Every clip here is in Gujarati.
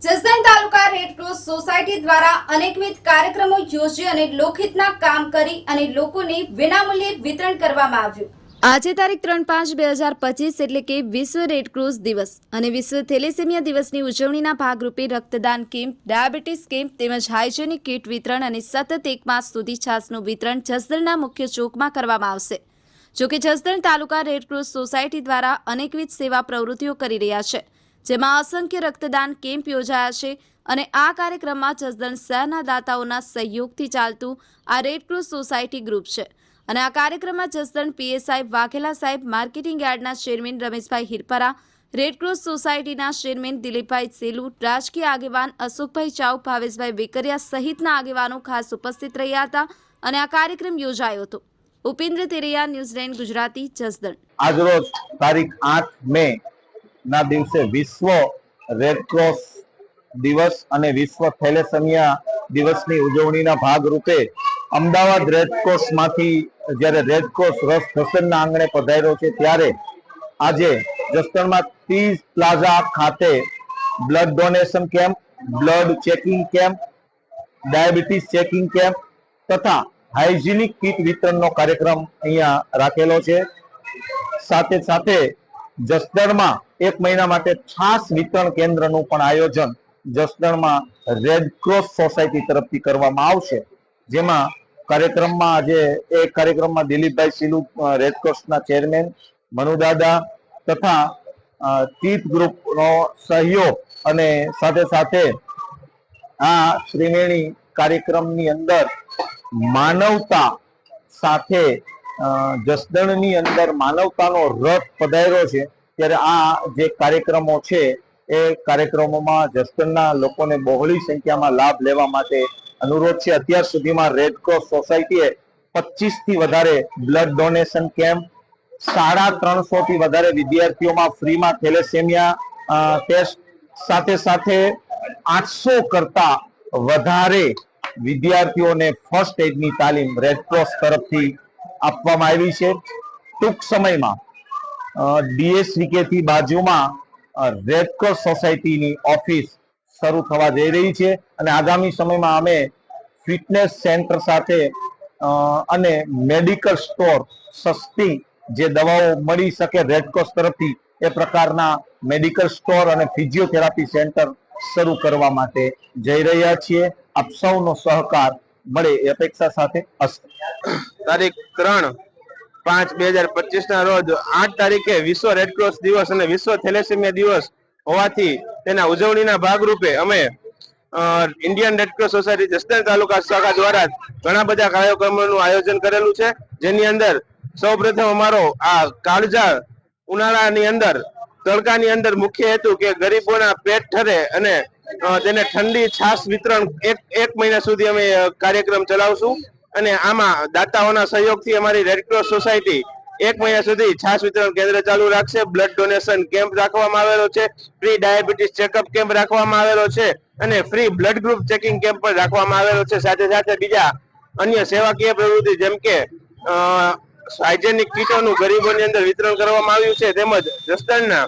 જસદણ તાલુકા રેડક્રોસ સોસાયટી દ્વારા અનેકવિધ કાર્યક્રમો યોજી અને લોકહિતના કામ કરી અને લોકોને વિનામૂલ્યે વિતરણ કરવામાં આવ્યું। આજે તારીખ 3/5/2025 એટલે કે વિશ્વ રેડક્રોસ દિવસ અને વિશ્વ થેલેસેમિયા દિવસની ઉજવણીના ભાગરૂપે રક્તદાન કેમ્પ, ડાયાબિટીસ કેમ્પ તેમજ હાઇજેનિક કીટ વિતરણ અને સતત 1 માસ સુધી છાસનું વિતરણ જસદણના મુખ્ય ચોકમાં કરવામાં આવશે। જોકે જસદણ તાલુકા રેડક્રોસ સોસાયટી દ્વારા અનેકવિધ સેવા પ્રવૃત્તિઓ કરી રહ્યા છે, જેમાં અસંખ્ય રક્તદાન કેમ્પ યોજાયા છે અને આ કાર્યક્રમમાં જસદણ શહેરના દાતાઓના સહયોગથી ચાલતું આ રેડક્રોસ સોસાયટી ગ્રુપ છે અને આ કાર્યક્રમમાં જસદણ પીએસઆઈ વાઘેલા સાહેબ, માર્કેટિંગ યાર્ડના ચેરમેન રમેશભાઈ હિરપરા, રેડક્રોસ સોસાયટીના ચેરમેન દિલીપભાઈ સેલુ, રાજકીય આગેવાન અશોકભાઈ ચાવ, ભાવેશભાઈ વેકરિયા સહિતના આગેવાનો ખાસ ઉપસ્થિત રહ્યા હતા અને આ કાર્યક્રમ યોજાયો હતો। ઉપેન્દ્ર તેરૈયા, ન્યૂઝલેન્ડ ગુજરાતી, જસદણ। આજરોજ તારીખ 8 મે ના દિવસે વિશ્વ રેડક્રોસ દિવસ અને વિશ્વ થેલેસેમિયા દિવસની ઉજવણીના ભાગરૂપે અમદાવાદ રેડક્રોસમાંથી જ્યારે રેડક્રોસ રસ જસદણના આંગણે પધાર્યો છે, ત્યારે આજે જસદણમાં 30 પ્લાઝા ખાતે blood donation camp, blood checking camp, diabetes checking camp તથા હાઇજેનિક કીટ વિતરણનો કાર્યક્રમ અહીંયા રાખેલો છે। સાથે સાથે જસદણમાં 1 મહિના માટે છાસ વિતરણ કેન્દ્રનું પણ આયોજન જસદણમાં રેડક્રોસ સોસાયટી તરફથી કરવામાં આવશે, જેમાં કાર્યક્રમમાં દિલીપભાઈ સિલુ, રેડક્રોસના ચેરમેન, મનુદાદા તથા ચીફ ગ્રુપનો સહયોગ અને સાથે સાથે આ ત્રિવેણી કાર્યક્રમની અંદર માનવતા સાથે જસદણની અંદર માનવતાનો રથ પધાર્યો છે, ત્યારે આ જે કાર્યક્રમો છે એ કાર્યક્રમોમાં જસદણના લોકોને બહોળી સંખ્યામાં લાભ લેવા માટે અનુરોધ છે। અત્યાર સુધીમાં રેડક્રોસ સોસાયટીએ 25 થી વધારે બ્લડ ડોનેશન કેમ્પ, 350 થી વધારે વિદ્યાર્થીઓમાં ફ્રીમાં થેલેસેમિયા ટેસ્ટ, સાથે સાથે 800 કરતા વધારે વિદ્યાર્થીઓને ફર્સ્ટ એડની તાલીમ રેડક્રોસ તરફથી આપવામાં આવી છે। ટૂંક સમયમાં ડીએસવીકે થી બાજુમાં રેડક્રોસ સોસાયટીની ઓફિસ શરૂ થવા જઈ રહી છે અને આગામી સમયમાં અમે ફિટનેસ સેન્ટર સાથે અને મેડિકલ સ્ટોર, સસ્તી જે દવાઓ મળી શકે રેડક્રોસ તરફથી એ પ્રકારના મેડિકલ સ્ટોર અને ફિઝિયોથેરાપી સેન્ટર શરૂ કરવા માટે જઈ રહ્યા છીએ। આપ સૌનો સહકાર મળે એ અપેક્ષા સાથે તારીખ 3/5/2025 ના રોજ 8 તારીખે વિશ્વ રેડક્રોસ દિવસ અને વિશ્વ થેલેસેમિયા દિવસ હોવાથી તેના ઉજવણીના ભાગરૂપે અમે ઇન્ડિયન રેડક્રોસ સોસાયટી જસદણ તાલુકા શાખા દ્વારા ઘણા બધા કાર્યક્રમોનું આયોજન કરેલું છે, જેની અંદર સૌપ્રથમ અમારો આ કાળઝાળ ઉનાળાની અંદર તડકાની અંદર મુખ્ય હેતુ કે ગરીબોના પેટ ઠરે અને તેને ઠંડી છાસ વિતરણ એક મહિના સુધી અમે કાર્યક્રમ ચલાવશું અને આમાં દાતાઓના સહયોગથી અમારી રેડક્રોસ સોસાયટી 1 મહિના સુધી છાસ વિતરણ કેન્દ્ર ચાલુ રાખશે। બ્લડ ડોનેશન કેમ્પ રાખવામાં આવેલો છે, ફ્રી ડાયાબિટીસ ચેકઅપ કેમ્પ રાખવામાં આવેલો છે અને free blood group checking camp પણ રાખવામાં આવેલો છે। સાથે સાથે બીજા અન્ય સેવાકીય પ્રવૃત્તિ જેમ કે હાઇજેનિક કીટોનું ગરીબોની અંદર વિતરણ કરવામાં આવ્યું છે, તેમજ જસદણના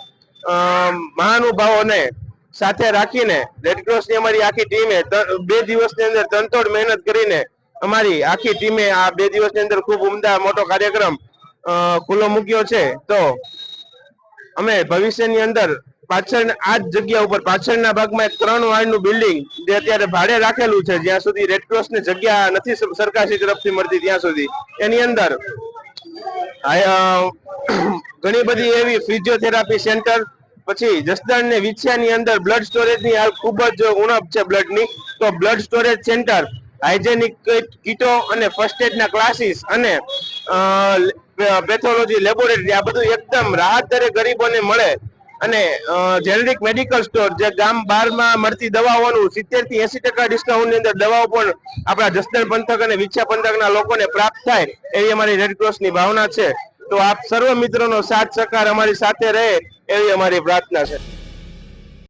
મહાનુભાવોને સાથે રાખીને રેડક્રોસની અમારી આખી ટીમે 2 દિવસની અંદર તનતોડ મહેનત કરીને અમારી આખી ટીમે આ 2 દિવસની અંદર ખૂબ ઉમદા મોટો કાર્યક્રમ ખુલ્લો મૂક્યો છે। તો અમે ભવિષ્યની અંદર પાછળ આ જ જગ્યા ઉપર પાછળના ભાગમાં એક 3 માળનું બિલ્ડિંગ જે અત્યારે ભાડે રાખેલું છે, જ્યાં સુધી રેડક્રોસની જગ્યા નથી સરકારશ્રી તરફથી મળતી ત્યાં સુધી, એની અંદર ઘણી બધી એવી ફિઝિયોથેરાપી સેન્ટર, પછી જસદણ ને વિછિયાની અંદર બ્લડ સ્ટોરેજની ખૂબ જ ઉણપ છે બ્લડની, તો બ્લડ સ્ટોરેજ સેન્ટર, હાઇજેનિક કીટો અને ફર્સ્ટ એડના ક્લાસીસ અને પેથોલોજી લેબોરેટરી, આ બધું એકદમ રાહત દરે ગરીબોને મળે અને જેનેરિક મેડિકલ સ્ટોર જે ગામ બહારમાં મળતી દવાઓનું 70 થી 80% ડિસ્કાઉન્ટની અંદર દવાઓ પણ આપણા જસદણ પંથક અને વિછિયા પંથકના લોકોને પ્રાપ્ત થાય એવી અમારી રેડક્રોસની ભાવના છે। તો આપ સર્વ મિત્રોનો સાથ સહકાર અમારી સાથે રહે એવી અમારી પ્રાર્થના છે।